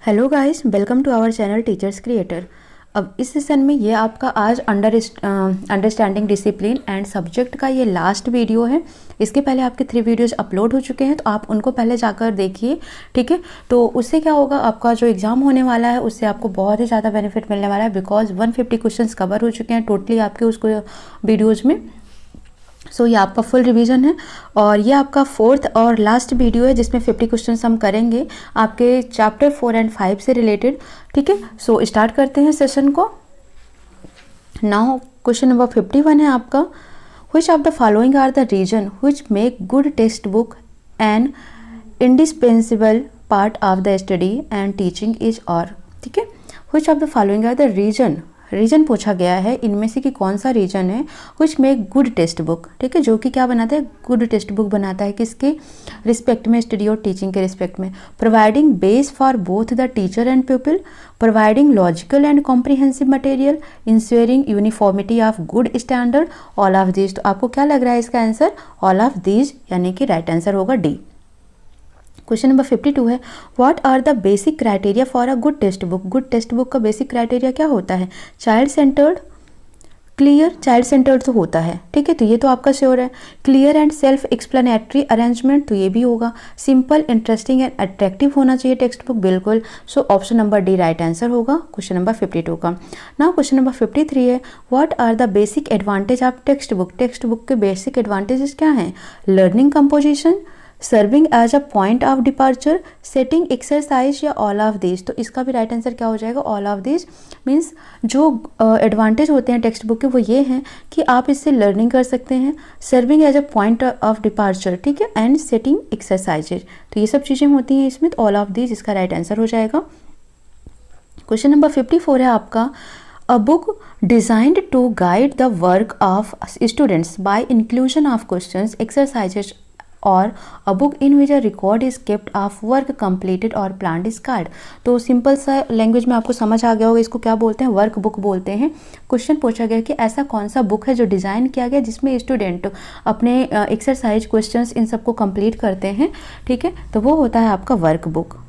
Hello guys, welcome to our channel teachers creator. अब इस session में ये आपका आज अंडरस्टैंडिंग डिसिप्लिन एंड सब्जेक्ट का ये लास्ट वीडियो है। इसके पहले आपके 3 वीडियोस अपलोड हो चुके हैं, तो आप उनको पहले जाकर देखिए, ठीक है। तो उससे क्या होगा, आपका जो एग्जाम होने वाला है उससे आपको बहुत ही ज़्यादा बेनिफिट मिलने वाला है, बिकॉज 150 क्वेश्चंस कवर हो चुके हैं टोटली आपके उसको वीडियोज़ में। सो ये आपका फुल रिवीजन है और ये आपका 4th और लास्ट वीडियो है जिसमें 50 क्वेश्चन हम करेंगे आपके चैप्टर 4 एंड 5 से रिलेटेड, ठीक है। सो स्टार्ट करते हैं सेशन को। नाउ क्वेश्चन नंबर 51 है आपका, which of the following are the reason which make good text book and indispensable part of the study and teaching is और, ठीक है। Which of the following are the reason पूछा गया है, इनमें से कि कौन सा रीजन है which make good text book, ठीक है, जो कि क्या बनाता है, गुड टेक्स्ट बुक बनाता है। किसके रिस्पेक्ट में, स्टडी और टीचिंग के रिस्पेक्ट में। Providing base for both the teacher and people, providing logical and comprehensive material, ensuring uniformity of good standard, all of these. तो आपको क्या लग रहा है इसका आंसर, ऑल ऑफ दीज, यानी कि राइट आंसर होगा डी। क्वेश्चन नंबर 52 है, what are the basic criteria for a good text book. Good text book का बेसिक क्राइटेरिया क्या होता है, child centred, clear, child centred तो होता है, ठीक है, तो ये तो आपका श्योर है। Clear and self explanatory arrangement, तो ये भी होगा। सिंपल, इंटरेस्टिंग एंड अट्रैक्टिव होना चाहिए टेक्स्ट बुक, बिल्कुल। So option number D right answer होगा क्वेश्चन नंबर 52 का। नाउ क्वेश्चन नंबर 53 है, what are the basic advantage of text book. Text book के बेसिक एडवांटेजेस क्या हैं, learning composition, serving as a point of departure, setting exercise, या all of this. तो इसका भी राइट आंसर क्या हो जाएगा, ऑल ऑफ दिस। मीन्स जो एडवांटेज होते हैं टेक्स्ट बुक के वो ये हैं कि आप इससे लर्निंग कर सकते हैं, serving as a point of departure, ठीक है, एंड सेटिंग एक्सरसाइजेज। तो ये सब चीज़ें होती हैं इसमें, तो ऑल ऑफ दिस इसका राइट आंसर हो जाएगा। क्वेश्चन नंबर 54 है आपका, A book designed to guide the work of students by inclusion of questions, exercises, और a book in which a record is kept of work completed और plan is called. तो simple सा language में आपको समझ आ गया होगा, इसको क्या बोलते हैं, वर्क बुक बोलते हैं। क्वेश्चन पूछा गया कि ऐसा कौन सा बुक है जो डिज़ाइन किया गया जिसमें स्टूडेंट अपने एक्सरसाइज, क्वेश्चंस, इन सबको कंप्लीट करते हैं, ठीक है, तो वो होता है आपका work book.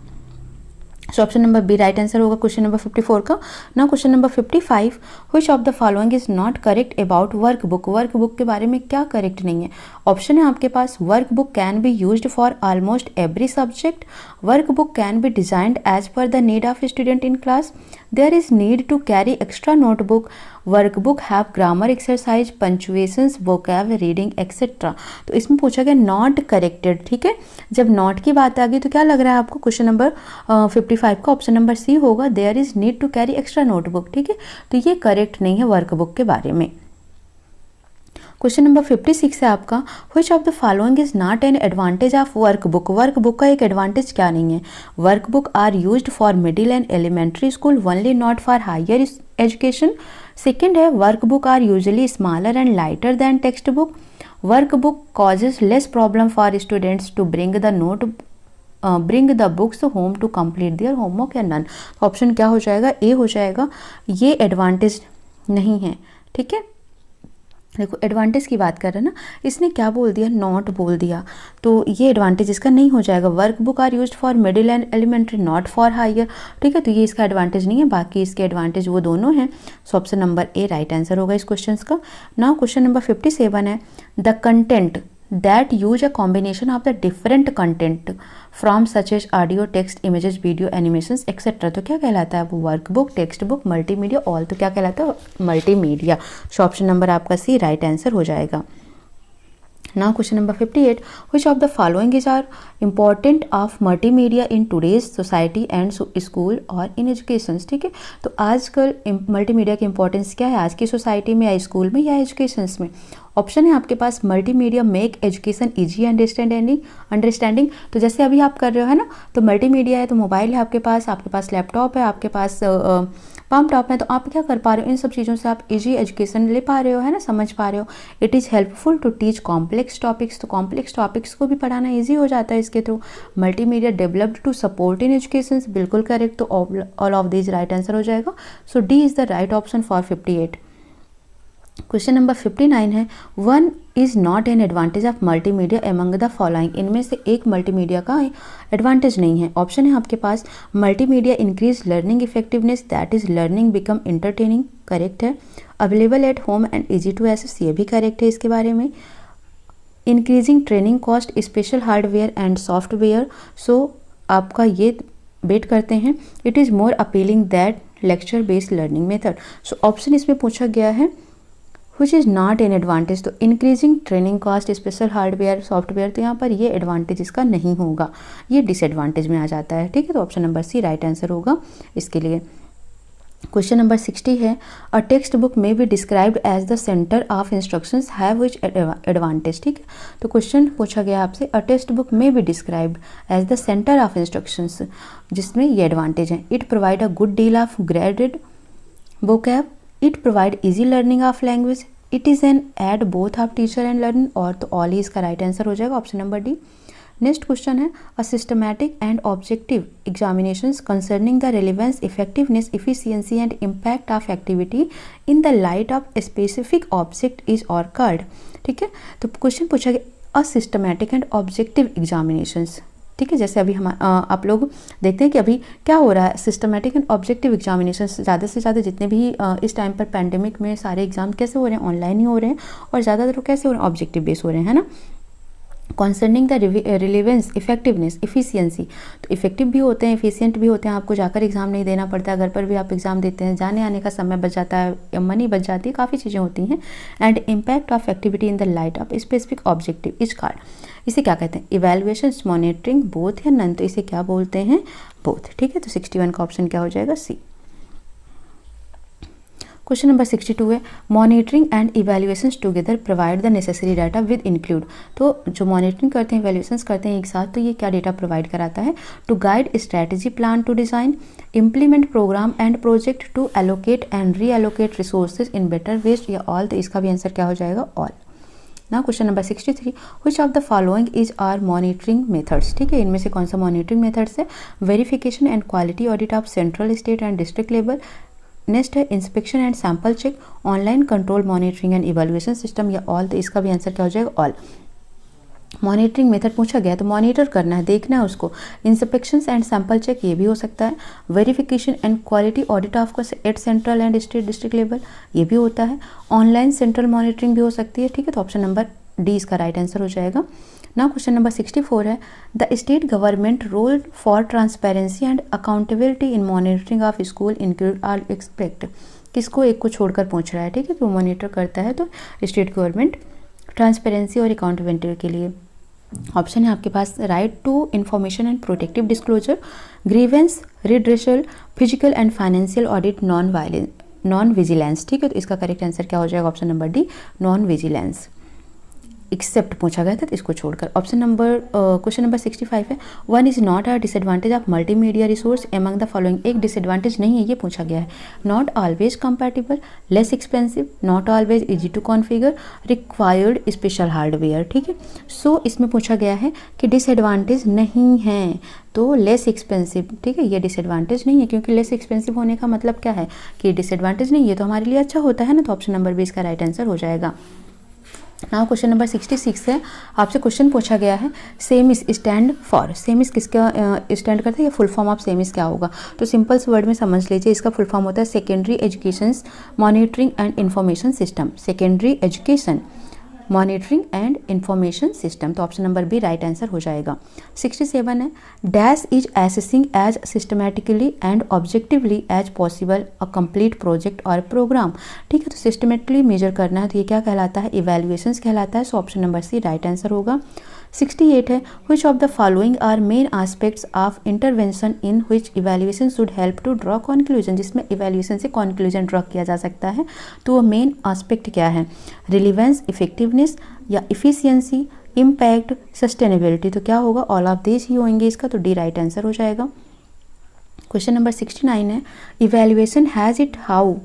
So option number B right answer होगा क्वेश्चन नंबर 54 का। ना question number 55, which of the following is not correct about work book. Work book के बारे में क्या करेक्ट नहीं है। ऑप्शन है आपके पास, work book can be used for almost every subject, work book can be designed as per the need of student in class, there is need to carry extra notebook, work book have grammar exercise, punctuations, vocab, reading etcetera. तो इसमें पूछा गया not corrected, ठीक है। जब not की बात आ गई तो क्या लग रहा है आपको, क्वेश्चन नंबर 55 का ऑप्शन नंबर सी होगा, there is need to carry extra notebook, ठीक है, तो ये करेक्ट नहीं है वर्क बुक के बारे में। क्वेश्चन नंबर 56 है आपका, which of the following is not an advantage of work book. Work book का एक एडवांटेज क्या नहीं है, work book are used for middle and elementary school only, not for higher education. Second है, work book are usually smaller and lighter than text book, work book causes less problem for students to bring the books home to complete their homework या none. Option क्या हो जाएगा, ए हो जाएगा, ये advantage नहीं है, ठीक है। देखो एडवांटेज की बात कर रहे हैं ना, इसने क्या बोल दिया, नॉट बोल दिया, तो ये एडवांटेज इसका नहीं हो जाएगा। Work book are used for middle and elementary, not for higher, ठीक है, तो ये इसका एडवांटेज नहीं है, बाकी इसके एडवांटेज वो दोनों हैं। सो option number A right answer होगा इस क्वेश्चन का। नाउ क्वेश्चन नंबर 57 है, the content that use a combination of the different content from such as audio, text, images, video, animations, etc. तो क्या कहलाता है वो, work book, text book, multimedia, all, तो क्या कहलाता है मल्टीमीडिया। सो ऑप्शन नंबर आपका सी राइट आंसर हो जाएगा। Now question number 58, which of the following is are important of multimedia in today's society and school or in education, ठीक है, तो आजकल मल्टीमीडिया की इंपॉर्टेंस क्या है आज की सोसाइटी में या स्कूल में या एजुकेशन में। ऑप्शन है आपके पास, multimedia make education easy understanding, तो जैसे अभी आप कर रहे हो है ना, तो मल्टीमीडिया है, तो मोबाइल है आपके पास लैपटॉप है आपके पास, पाम टॉप है, तो आप क्या कर पा रहे हो, इन सब चीज़ों से आप इजी एजुकेशन ले पा रहे हो, है ना, समझ पा रहे हो। It is helpful to teach complex topics, तो कॉम्प्लेक्स टॉपिक्स को भी पढ़ाना ईजी हो जाता है इसके थ्रू। Multimedia developed to support in education, बिल्कुल करेक्ट, तो all of this right answer हो जाएगा। So D is the right option for 58। Question number 59 है, one is not an advantage of multimedia among the following, इनमें से एक multimedia का advantage नहीं है। ऑप्शन है आपके पास, multimedia increase learning effectiveness, that is learning become entertaining, correct है। Available at home and easy to access, ये भी करेक्ट है इसके बारे में। Increasing training cost, special hardware and software, so आपका ये वेट करते हैं। It is more appealing that lecture based learning method, so option इसमें पूछा गया है which is not an advantage, तो increasing training cost, special hardware software, तो यहाँ पर ये एडवांटेज इसका नहीं होगा, ये डिसएडवांटेज में आ जाता है, ठीक है। तो option number C right answer होगा इसके लिए। क्वेश्चन नंबर 60 है, अ टेक्स्ट बुक में be described as the centre of instructions have which advantage, ठीक है। तो क्वेश्चन पूछा गया आपसे, अ टेक्स्ट बुक में be described as the centre of instructions, जिसमें ये एडवांटेज है। It provide a good deal of graded vocab, it provide easy learning of language, it is an add both of teacher and learner, और तो all he इसका right answer हो जाएगा, option number D. Next question है, a systematic and objective examinations concerning the relevance, effectiveness, efficiency and impact of activity in the light of specific object is are called, ठीक है। तो question पूछा गया, a systematic and objective examinations, ठीक है। जैसे अभी हम आप लोग देखते हैं कि अभी क्या हो रहा है, सिस्टमैटिक एंड ऑब्जेक्टिव एग्जामिनेशन, ज़्यादा से ज़्यादा जितने भी इस टाइम पर पैंडेमिक में सारे एग्जाम कैसे हो रहे हैं, ऑनलाइन ही हो रहे हैं, और ज़्यादातर कैसे हो रहे हैं, ऑब्जेक्टिव बेस हो रहे हैं, है ना। Concerning the relevance, effectiveness, efficiency, तो इफेक्टिव भी होते हैं, इफिशियंट भी होते हैं, आपको जाकर एग्जाम नहीं देना पड़ता है, घर पर भी आप एग्जाम देते हैं, जाने आने का समय बच जाता है, मनी बच जाती है, काफ़ी चीज़ें होती हैं। And impact of activity in the light of specific objective is called, इसे क्या कहते हैं, इवैल्यूएशन, मॉनिटरिंग, बोथ या नन, तो इसे क्या बोलते हैं, बोथ, ठीक है। तो 61 का ऑप्शन क्या हो जाएगा, सी। क्वेश्चन नंबर 62 है, monitoring and evaluations together provide the necessary data with include, तो जो मॉनिटरिंग करते हैं, इवैल्यूएशंस करते हैं एक साथ, तो ये क्या डेटा प्रोवाइड कराता है, to guide strategy plan to design, implement programme and project, to allocate and reallocate resources in better waste, या ऑल, तो इसका भी आंसर क्या हो जाएगा, ऑल। ना question number 63, which of the following is are monitoring methods, ठीक है, इनमें से कौन सा मॉनिटरिंग मेथड्स है, verification and quality audit of central, state and district level, next है inspection and sample check, online control monitoring and evaluation system, या all, तो इसका भी आंसर क्या हो जाएगा, ऑल। मॉनिटरिंग मेथड पूछा गया तो मॉनिटर करना है, देखना है उसको, इंस्पेक्शंस एंड सैंपल चेक ये भी हो सकता है, verification and quality audit of course eight central and state district level ये भी होता है, ऑनलाइन सेंट्रल मॉनिटरिंग भी हो सकती है, ठीक है। तो ऑप्शन नंबर डी इसका राइट आंसर हो जाएगा। नाउ क्वेश्चन नंबर 64 है, the state government role for transparency and accountability in monitoring of school include all expect, किसको एक को छोड़कर पूछ रहा है, ठीक है। तो मॉनिटर करता है तो स्टेट गवर्नमेंट ट्रांसपेरेंसी और अकाउंटेबिलिटी के लिए। ऑप्शन है आपके पास, right to information and protective disclosure, grievance redressal, physical and financial audit, non vigilance, ठीक है। तो इसका करेक्ट आंसर क्या हो जाएगा, option number D, non vigilance. Except पूछा गया था तो इसको छोड़कर। ऑप्शन नंबर क्वेश्चन नंबर 65 है, one is not a disadvantage of multimedia resource among the following, एक डिसएडवांटेज नहीं है ये पूछा गया है, not always compatible, less expensive, not always easy to configure, required special hardware, ठीक है। सो इसमें पूछा गया है कि डिसएडवांटेज नहीं है तो लेस एक्सपेंसिव, ठीक है, ये डिसएडवांटेज नहीं है, क्योंकि लेस एक्सपेंसिव होने का मतलब क्या है कि डिसएडवांटेज नहीं है तो हमारे लिए अच्छा होता है ना, तो ऑप्शन नंबर बी इसका राइट आंसर हो जाएगा। नाउ क्वेश्चन नंबर 66 है, आपसे क्वेश्चन पूछा गया है, सेमिस स्टैंड फॉर, सेमिस किसका स्टैंड करता है, या फुल फॉर्म ऑफ सेमिस क्या होगा, तो सिंपल से वर्ड में समझ लीजिए, इसका फुल फॉर्म होता है secondary education monitoring and information system, secondary education monitoring and information system, तो option number B right answer हो जाएगा। 67 है, dash is assessing as systematically and objectively as possible a complete project और programme, ठीक है। तो सिस्टमेटिकली मेजर करना है तो ये क्या कहलाता है, इवैल्यूएशंस कहलाता है, so option number C right answer होगा। 68 है, which of the following are main aspects of intervention in which evaluation should help to draw conclusion, जिसमें इवैल्यूएशन से कॉन्क्लूजन ड्रॉ किया जा सकता है, तो वो मेन एस्पेक्ट क्या है, रिलेवेंस, इफेक्टिवनेस या इफिशियंसी, इम्पैक्ट, सस्टेनेबिलिटी, तो क्या होगा, ऑल ऑफ दिस ही होंगे इसका, तो डी राइट आंसर हो जाएगा। क्वेश्चन नंबर 69 है, evaluation has it how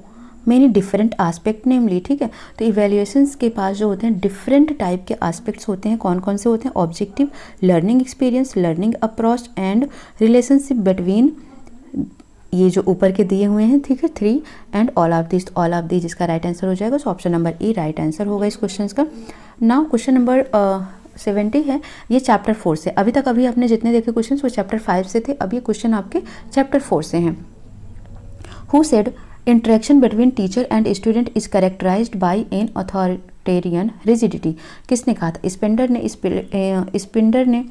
many different aspect namely, ठीक है। तो इवैल्यूएशंस के पास जो होते हैं डिफरेंट टाइप के आस्पेक्ट्स होते हैं, कौन कौन से होते हैं, objective, learning experience, learning approach and relationship between ये जो ऊपर के दिए हुए हैं, ठीक है, 3 and all of this, all of this जिसका राइट आंसर हो जाएगा। सो ऑप्शन नंबर ई राइट आंसर होगा इस क्वेश्चन का। नाउ क्वेश्चन नंबर 70 है, ये चैप्टर 4 से। अभी आपने जितने देखे क्वेश्चन वो चैप्टर 5 से थे, अब ये क्वेश्चन आपके चैप्टर 4 से हैं। Who said interaction between teacher and student is characterised by an authoritarian rigidity. किसने कहा था? स्पिंडर ने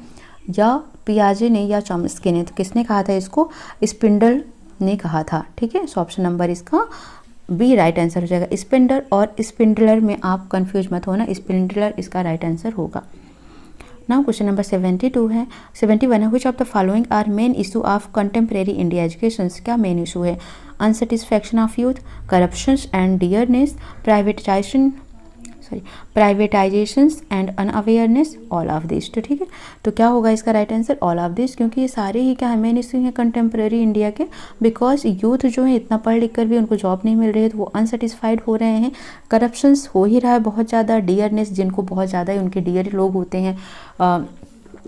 या पियाजे ने या चॉम्स्की ने? तो किसने कहा था इसको? स्पिंडल ने कहा था, ठीक है। सो ऑप्शन नंबर इसका बी राइट आंसर हो जाएगा। स्पिंडर और स्पिंडलर में आप कंफ्यूज मत होना, स्पिंडलर इसका राइट आंसर होगा। नाउ क्वेश्चन नंबर 71 है, which of the following are main issue of contemporary India education. क्या मेन इशू है? Unsatisfaction of youth, corruption and dearness, privatizations and unawareness, all of this. तो ठीक है, तो क्या होगा इसका right answer? All of this, क्योंकि ये सारे ही क्या मेन इशू हैं कंटेम्प्रेरी इंडिया के। बिकॉज यूथ जो है इतना पढ़ लिख कर भी उनको जॉब नहीं मिल रही है, तो वो अनसेटिस्फाइड हो रहे हैं, करप्शंस हो ही रहा है बहुत ज़्यादा, डियरनेस जिनको बहुत ज़्यादा ही उनके डियर लोग होते हैं,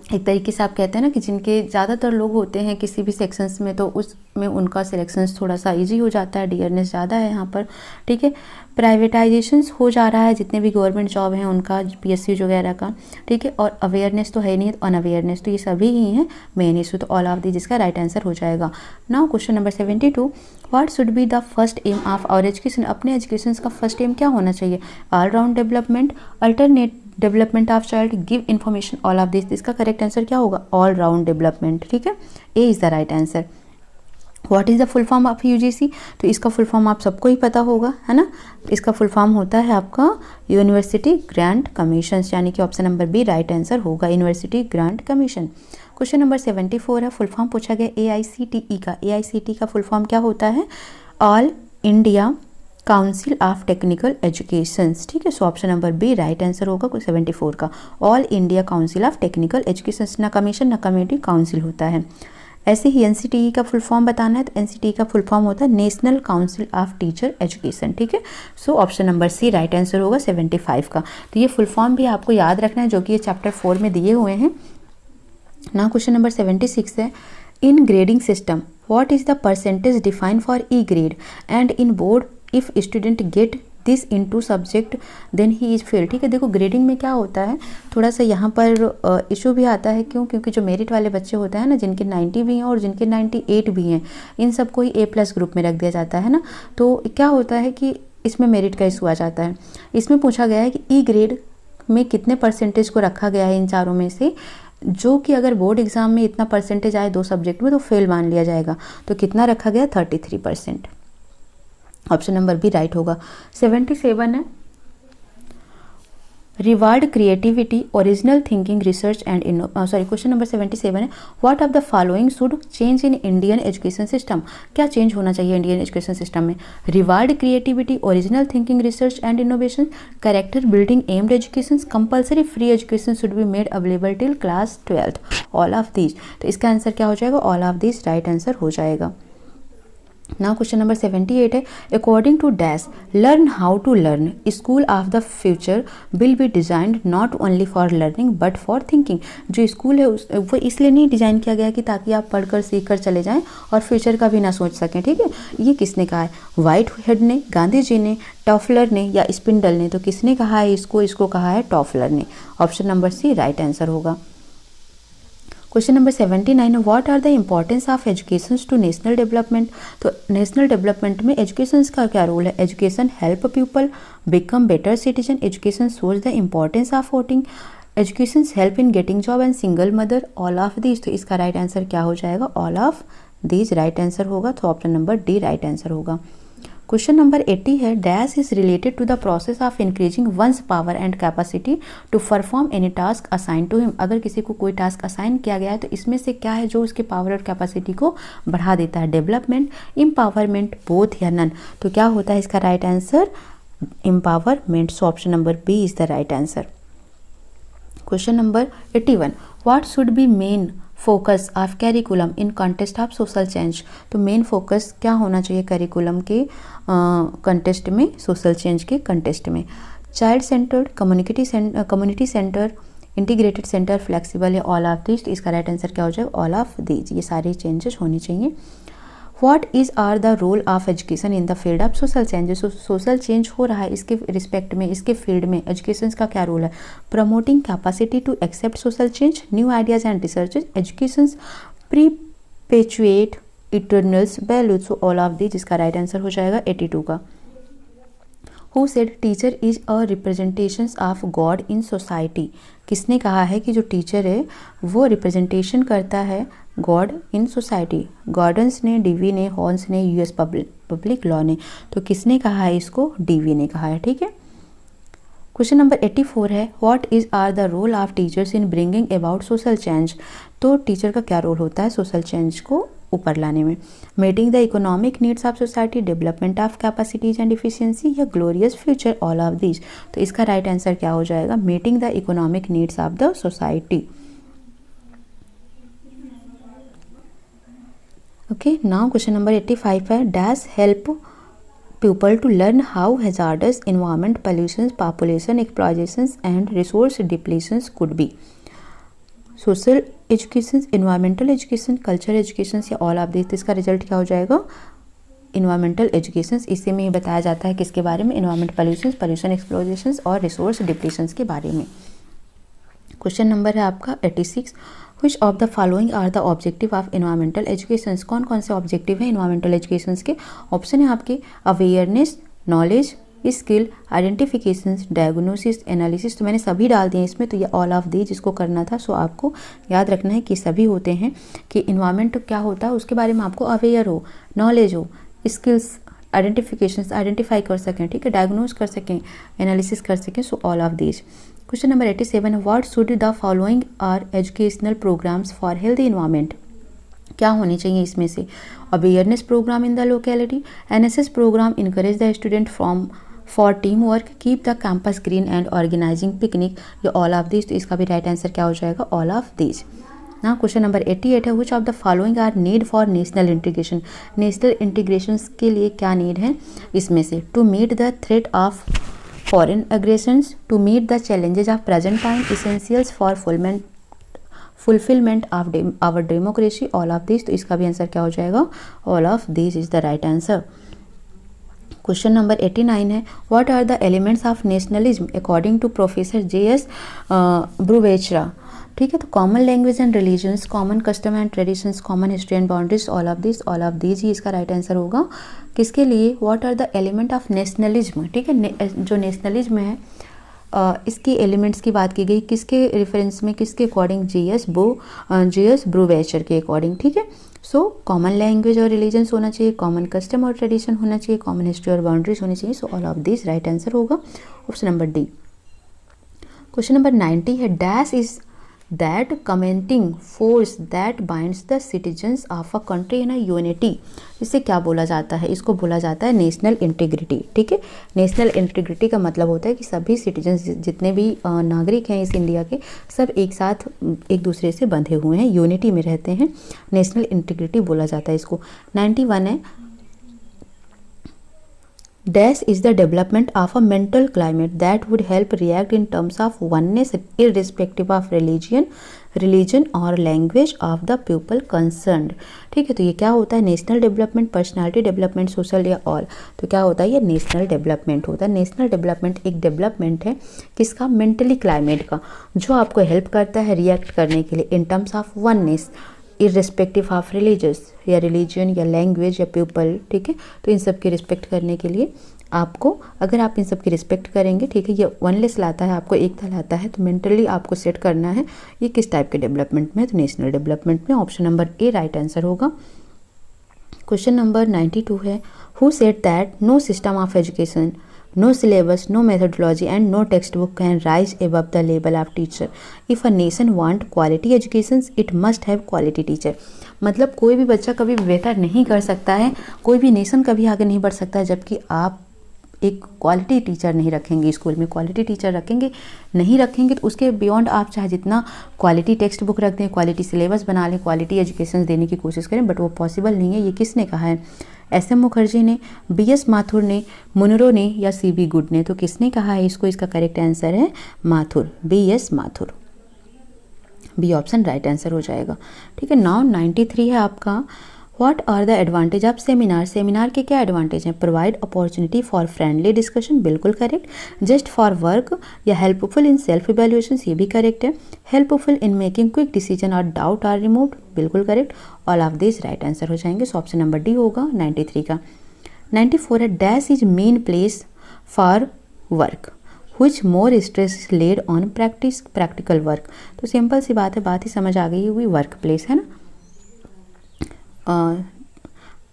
एक तरीके से आप कहते हैं ना कि जिनके ज़्यादातर लोग होते हैं किसी भी सेक्शंस में, तो उसमें उनका सिलेक्शंस थोड़ा सा इजी हो जाता है, डियरनेस ज़्यादा है यहाँ पर, ठीक है। प्राइवेटाइजेशंस हो जा रहा है जितने भी गवर्नमेंट जॉब हैं उनका, PSU वगैरह का, ठीक है। और अवेयरनेस तो है नहीं, तो अनअवेयरनेस, तो ये सभी ही हैं मेन इशू। तो ऑल ऑफ दी जिसका राइट आंसर हो जाएगा। Now question number 72, what should be the first aim of our education. अपने एजुकेशन का फर्स्ट एम क्या होना चाहिए? All round development, alternate development of child, give information, all of this. इसका correct answer क्या होगा? ऑल राउंड डेवलपमेंट, ठीक है। A is the right answer. What is the full form of UGC। तो इसका फुल फॉर्म आप सबको ही पता होगा, है ना। इसका फुल फॉर्म होता है आपका यूनिवर्सिटी ग्रांट कमीशन, यानी कि option number B right answer होगा, university grant commission. Question number 74 है, फुल फॉर्म पूछा गया AICTE का। AICTE का फुल फॉर्म क्या होता है? All India council of technical education, ठीक है। So option number B right answer होगा 74 का, all India council of technical education. ना कमीशन ना कमेटी, काउंसिल होता है। ऐसे ही NCTE का फुल फॉर्म बताना है, तो NCTE का फुल फॉर्म होता है national council of teacher education, ठीक है। So option number C right answer होगा 75 का। तो ये फुल फॉर्म भी आपको याद रखना है, जो कि ये चैप्टर 4 में दिए हुए हैं ना। क्वेश्चन नंबर 76 है, in grading system what is the percentage define for E grade and in board if student get this into subject then he is fail, ठीक है। देखो ग्रेडिंग में क्या होता है, थोड़ा सा यहाँ पर इशू भी आता है। क्यों? क्योंकि जो मेरिट वाले बच्चे होते हैं ना, जिनके 90 भी हैं और जिनके 98 भी हैं, इन सबको ही A+ ग्रुप में रख दिया जाता है ना। तो क्या होता है कि इसमें मेरिट का इशू आ जाता है। इसमें पूछा गया है कि E ग्रेड में कितने परसेंटेज को रखा गया है इन चारों में से, जो कि अगर बोर्ड एग्जाम में इतना परसेंटेज आए 2 सब्जेक्ट में तो फेल मान लिया जाएगा। तो कितना रखा गया? 33%। ऑप्शन नंबर बी राइट होगा। 77 है, reward creativity, original thinking, research and question number 77 है, what of the following should change in Indian education system. क्या चेंज होना चाहिए इंडियन एजुकेशन सिस्टम में? Reward creativity, original thinking, research and innovation, character building aimed education, compulsory free education should be made available till class 12th, all of these. तो इसका answer क्या हो जाएगा? All of these right answer हो जाएगा। Now question number 78 है, according to dash learn how to learn, school of the future will be designed not only for learning but for thinking. जो school है वो इसलिए नहीं डिज़ाइन किया गया कि ताकि आप पढ़कर सीख कर चले जाएं और फ्यूचर का भी ना सोच सकें, ठीक है। ये किसने कहा है? व्हाइट हेड ने, गांधी जी ने, टॉफलर ने या स्पिंडल ने? तो किसने कहा है इसको कहा है टॉफलर ने। Option number C right answer होगा। Question number 79, what are the importance of education to national development. तो नेशनल डेवलपमेंट में एजुकेशन का क्या रोल है? Education help people become better citizen, education shows the importance of voting, education help in getting job and single mother, all of these. तो इसका right answer क्या हो जाएगा? All of these right answer होगा। तो option number D right answer होगा। Question number 80 है, dash is related to the process of increasing one's power and capacity to perform any task assign to him. अगर किसी को कोई task assign किया गया है तो इसमें से क्या है जो उसके पावर और कैपेसिटी को बढ़ा देता है? डेवलपमेंट, एम्पावरमेंट, बोथ या नन। तो क्या होता है इसका right answer? Empowerment. So option number B is the right answer. Question number 81, what should be main focus of curriculum in context of social change. तो मेन फोकस क्या होना चाहिए कैरिकुलम के कंटेस्ट में, सोशल चेंज के context में? Child centred, community centre, integrated centre, flexible या all of these. तो इसका राइट आंसर क्या हो जाएगा? All of these. ये सारे चेंजेस होने चाहिए। What is are the role of education in the field of social change. जो सोशल चेंज हो रहा है इसके रिस्पेक्ट में, इसके फील्ड में एजुकेशन का क्या रोल है। Promoting capacity to accept social change, new ideas and researches, education perpetuate eternals values. So all of the, जिसका राइट आंसर हो जाएगा 82 का। Who said teacher is a representation of God in society. किसने कहा है कि जो टीचर है वो रिप्रेजेंटेशन करता है गॉड इन सोसाइटी। गॉर्डन्स ने, डीवी ने, हॉर्न्स ने, यूएस पब्लिक लॉ ने। तो किसने कहा है इसको, डीवी ने कहा है। ठीक है। क्वेश्चन नंबर 84 है what is are the role of teachers in bringing about social change. तो टीचर का क्या रोल होता है सोशल चेंज को ऊपर लाने में। Meeting the economic needs of society, development of capacities and efficiency, या glorious future, all of this. तो इसका राइट आंसर क्या हो जाएगा, meeting the economic needs of the society. Okay, now question number 85 है dash help people to learn how hazardous environment pollution, population exploitation and resource depletions could be. Social education, environmental education, culture education या all of this, इसका result क्या हो जाएगा, environmental education. इसी में बताया जाता है किसके बारे में, इन्वायरमेंट पोल्यूशन एक्सप्लोरेशन और रिसोर्स डिप्लीशन के बारे में। क्वेश्चन नंबर है आपका 86 which of the following are the objective of environmental education. कौन कौन से ऑब्जेक्टिव है इन्वायरमेंटल एजुकेशन के। ऑप्शन है आपके awareness, knowledge, skill, identification, diagnosis, analysis. तो मैंने सभी डाल दिए इसमें, तो ये ऑल ऑफ दी जिसको करना था। सो आपको याद रखना है कि सभी होते हैं कि इन्वायरमेंट क्या होता है उसके बारे में आपको अवेयर हो, नॉलेज हो, स्किल्स, आइडेंटिफिकेशन आइडेंटिफाई कर सकें, ठीक है, डायग्नोज कर सकें, एनालिसिस कर सकें। So all of these. Question number 87 what should the following are educational programmes for healthy environment. क्या होनी चाहिए इसमें से, awareness programme in the locality, NSS programme encourage the student from for team work, keep the campus green and organising picnic, या all of this. तो इसका भी right answer क्या हो जाएगा, ऑल ऑफ दिस। ना क्वेश्चन नंबर 88 है which of the following are need for national integration. National integration के लिए क्या नीड है इसमें से, to meet the threat of foreign aggressions, to meet the challenges of present time, essentials for fulfilment of our democracy, all of this. तो इसका भी answer क्या हो जाएगा, all of this is the right answer. Question number 89 है what are the elements of nationalism according to professor JS Brubacher. ठीक है, तो common language and religions, common custom and traditions, common history and boundaries, all of this ही इसका right answer होगा। किसके लिए, what are the element of nationalism. ठीक है, जो नेशनलिज्म है इसके एलिमेंट्स की बात की गई, किसके रेफरेंस में, किसके अकॉर्डिंग, JS ब्रूवेचर के अकॉर्डिंग। ठीक है, सो कॉमन लैंग्वेज और रिलीजन्स होना चाहिए, कॉमन कस्टम और ट्रेडिशन होना चाहिए, कॉमन हिस्ट्री और बाउंड्रीज होनी चाहिए। So all of this right answer होगा option number D. Question number 90 है dash is that commenting force that binds the citizens of a country in a unity। इसे क्या बोला जाता है, इसको बोला जाता है नेशनल इंटीग्रिटी। ठीक है, नेशनल इंटीग्रिटी का मतलब होता है कि सभी सिटीजन्स जितने भी नागरिक हैं इस इंडिया के, सब एक साथ एक दूसरे से बंधे हुए हैं, यूनिटी में रहते हैं, नेशनल इंटीग्रिटी बोला जाता है इसको। 91 है Dash is the development of a mental climate that would help react in terms of oneness irrespective of religion or language of the people concerned। ठीक है, तो ये क्या होता है, national development, personality development, social या ऑल। तो क्या होता है, ये नेशनल डेवलपमेंट होता है। नेशनल डेवलपमेंट एक डेवलपमेंट है किसका, मेंटली क्लाइमेट का, जो आपको हेल्प करता है रिएक्ट करने के लिए in terms of oneness irrespective of religious या रिलीजन या लैंग्वेज या पीपल। ठीक है, तो इन सब की रिस्पेक्ट करने के लिए आपको, अगर आप इन सब की रिस्पेक्ट करेंगे, ठीक है, ये वनलेस लाता है, आपको एकता लाता है, तो मेंटली आपको सेट करना है। ये किस टाइप के डेवलपमेंट में, तो नेशनल डेवलपमेंट में। Option number A right answer होगा। क्वेश्चन नंबर 92 है who said that no system of education, no syllabus, no methodology and no textbook can rise above the level of teacher. If a nation want quality education, it must have quality teacher। मतलब कोई भी बच्चा कभी बेहतर नहीं कर सकता है, कोई भी नेशन कभी आगे नहीं बढ़ सकता है जबकि आप एक क्वालिटी टीचर नहीं रखेंगे स्कूल में। क्वालिटी टीचर नहीं रखेंगे तो उसके बियॉन्ड आप चाहे जितना क्वालिटी टेक्स्ट बुक रख दें, क्वालिटी सिलेबस बना लें, क्वालिटी एजुकेशन देने की कोशिश करें, बट वो पॉसिबल नहीं है। ये किसने कहा है, SM मुखर्जी ने, BS माथुर ने, मुनरो ने या CB गुड ने। तो किसने कहा है इसको, इसका करेक्ट आंसर है Mathur, BS Mathur, B option right answer हो जाएगा। ठीक है, नाउ 93 है आपका what are the advantage of seminar, seminar के क्या एडवांटेज हैं? Provide opportunity for friendly discussion, बिल्कुल करेक्ट। जस्ट फॉर वर्क या हेल्पफुल इन सेल्फ इवेल्युएशन, ये भी करेक्ट है। Helpful in making quick decision और डाउट आर रिमूव्ड, बिल्कुल correct. All of this right answer हो जाएंगे। सो ऑप्शन नंबर डी होगा 93 का। 94 है dash is main place for work which more stress is laid on practical work। तो simple सी बात है, बात ही समझ आ गई हुई, वर्क प्लेस है ना,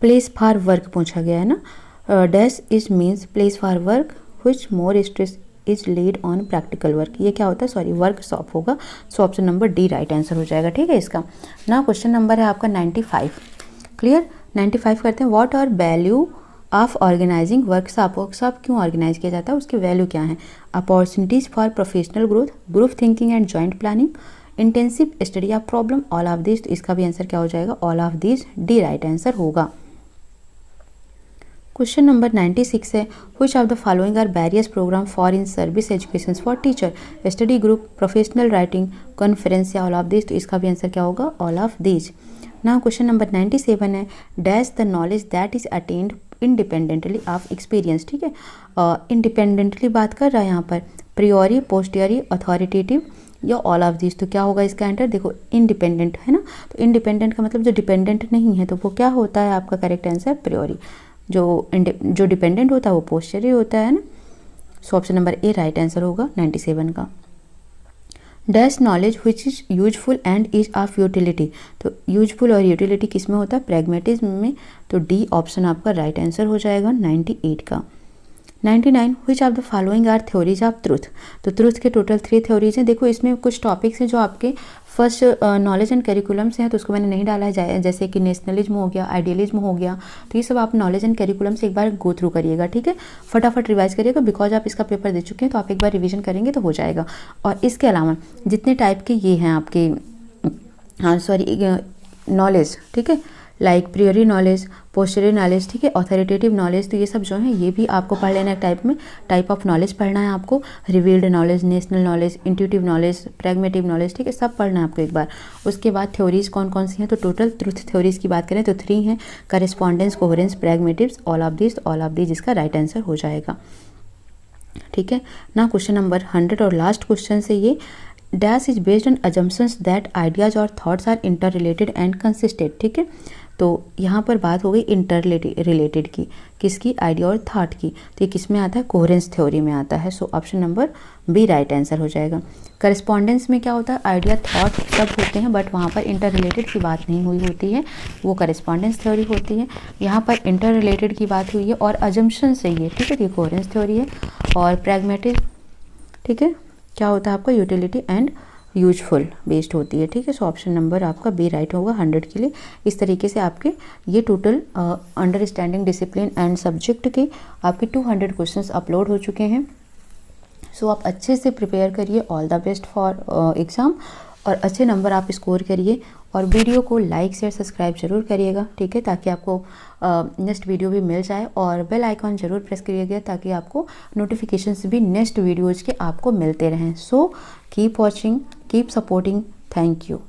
प्लेस फॉर वर्क पूछा गया है ना। Dash is means place for work which more stress is laid on practical work, ये क्या होता है? सॉरी, वर्कशॉप होगा। सो option number D right answer हो जाएगा, ठीक है इसका ना। क्वेश्चन नंबर है आपका 95, क्लियर। 95 करते हैं। What are value of organising workshop, workshop क्यों ऑर्गेनाइज किया जाता है, उसकी वैल्यू क्या है? Opportunities for professional growth, group thinking and joint planning, intensive study of problem, all of this. तो इसका भी आंसर क्या हो जाएगा? All of this, D right answer होगा। क्वेश्चन नंबर 96 है which of the following are various programme for in service education for teacher, study group, professional writing, conference या all of this. तो इसका भी आंसर क्या होगा? All of this. ना question number 97 है dash the knowledge that is attend independently of experience, ठीक है। इंडिपेंडेंटली बात कर रहा है यहाँ पर, प्रियोरी, पोस्टियरी, अथॉरिटेटिव या ऑल ऑफ दिस। तो क्या होगा इसका आंसर? देखो इंडिपेंडेंट है ना, तो इंडिपेंडेंट का मतलब जो डिपेंडेंट नहीं है, तो वो क्या होता है आपका करेक्ट आंसर? प्रियोरी। जो डिपेंडेंट होता है वो पोस्टियरी होता है ना। So option number A right answer होगा 97 का। Dash knowledge which is useful and is of utility, तो यूजफुल और यूटिलिटी किस में होता है? प्रैग्मेटिज्म में। तो डी ऑप्शन आपका राइट आंसर हो जाएगा 98 का। 99 which of the following are theories of truth, तो ट्रूथ के टोटल 3 थ्योरीज हैं। देखो इसमें कुछ टॉपिक्स हैं जो आपके फर्स्ट नॉलेज एंड करिकुलम से हैं, तो उसको मैंने नहीं डाला है, जैसे कि नेशनलिज्म हो गया, आइडियलिज्म हो गया। तो ये सब आप नॉलेज एंड करिकुलम से एक बार गो थ्रू करिएगा, ठीक है। फटाफट रिवाइज करिएगा, बिकॉज आप इसका पेपर दे चुके हैं, तो आप एक बार रिविजन करेंगे तो हो जाएगा। और इसके अलावा जितने टाइप के ये हैं आपके, हाँ सॉरी, नॉलेज, ठीक है, लाइक प्रियोरी नॉलेज, पोस्टरी नॉलेज, ठीक है, ऑथोरिटेटिव नॉलेज, तो ये सब जो है ये भी आपको पढ़ लेना है। टाइप ऑफ नॉलेज पढ़ना है आपको, revealed knowledge, national knowledge, intuitive knowledge, pragmatic knowledge, ठीक है, सब पढ़ना है आपको एक बार। उसके बाद थ्योरीज कौन कौन सी हैं, तो टोटल ट्रूथ थ्योरीज की बात करें तो 3 हैं, correspondence, coherence, pragmatics, all of this इसका राइट आंसर हो जाएगा, ठीक है ना। क्वेश्चन नंबर 100 और लास्ट क्वेश्चन से ये dash is based on assumptions that ideas और thoughts are interrelated and consistent, ठीक है। तो यहाँ पर बात हो गई इंटर रिलेटेड की, किसकी? आइडिया और थॉट की। तो ये किस में आता है? कोहेरेंस थ्योरी में आता है। So option number B right answer हो जाएगा। करस्पॉन्डेंस में क्या होता है? आइडिया, थॉट सब होते हैं, बट वहाँ पर इंटर रिलेटेड की बात नहीं हुई होती है, वो करस्पॉन्डेंस थ्योरी होती है। यहाँ पर इंटर रिलेटेड की बात हुई है और अजम्पशन से ये, ठीक है, ये कोहेरेंस थ्योरी है। और प्रैग्मेटिक, ठीक है, क्या होता है आपका? यूटिलिटी एंड यूजफुल बेस्ड होती है, ठीक है। सो ऑप्शन नंबर आपका बी राइट होगा 100 के लिए। इस तरीके से आपके ये total understanding discipline and subject के आपके 200 क्वेश्चंस अपलोड हो चुके हैं। सो आप अच्छे से प्रिपेयर करिए, all the best for exam, और अच्छे नंबर आप स्कोर करिए। और वीडियो को लाइक शेयर सब्सक्राइब जरूर करिएगा, ठीक है, ताकि आपको नेक्स्ट वीडियो भी मिल जाए। और बेल आइकॉन जरूर प्रेस करिएगा ताकि आपको नोटिफिकेशंस भी नेक्स्ट वीडियोज़ के आपको मिलते रहें। So keep watching, keep supporting, thank you.